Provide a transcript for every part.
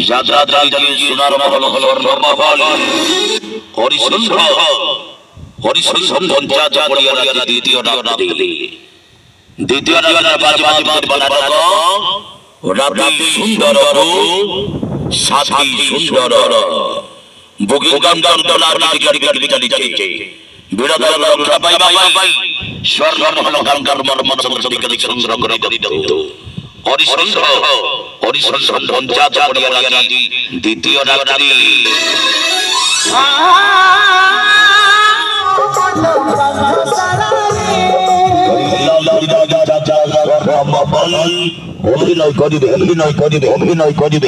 যাত্রা চালিয়ে সোনার মহল স্বর্ণমহল হরিসন্ধন যা পড়িয়া রাখি দ্বিতীয় রাত্রি দ্বিতীয় রাত্রি রাত্রি সুন্দর সাথী সুন্দর বুকিং কাউন্টার ডলার গাড়ি চালিয়েছে বিড়াদার রক্ষা পাই পাই স্বর্ণমহল কাঙ্কার মর্মদিকে সংগ্রহ করে দিত হরিসন্ধন যা পড়িয়া রাখি দ্বিতীয় রাত্রি অভিনয় করিবে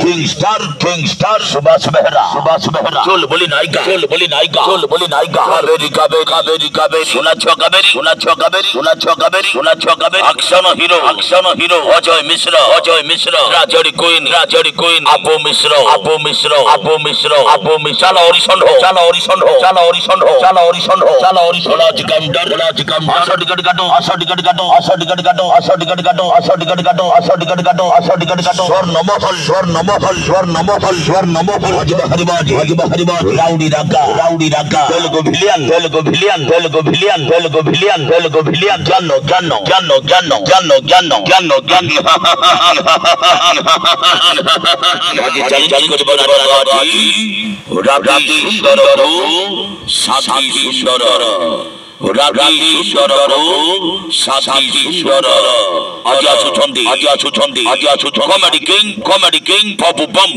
কিং স্টার সুভাষ বেহরা চল বলি নায়িকা কাবেরি শোনাচ্ছ কাবেরি অ্যাকশন হিরো অজয় মিশ্র রাজড়ি কুইন আপু মিশ্র চালা হরিসন্ধন রাজ কাউন্টার টিকেট কাটো স্বর্ণমহল হরিবাজ রাউডি রাগা তেলুগু ভিলিয়ান রাজি সুন্দর সাথী সুন্দর রাজি সুন্দর সাথী সুন্দর আজি আছুছন্দি কমেডি কিং পপু বম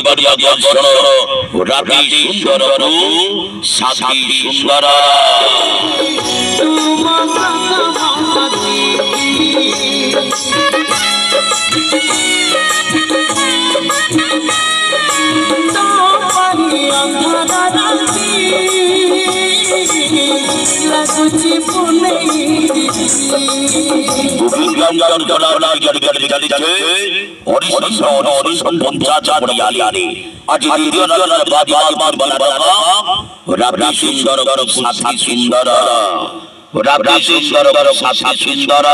গাড়ি আগে রাজি সুন্দর সাথী সুন্দর হরিসন্ধন যা পড়িয়া আলি আজ দ্বিতীয় রাত্রি সুন্দর সাথী সুন্দর রাত্রি সুন্দর সাথী সুন্দর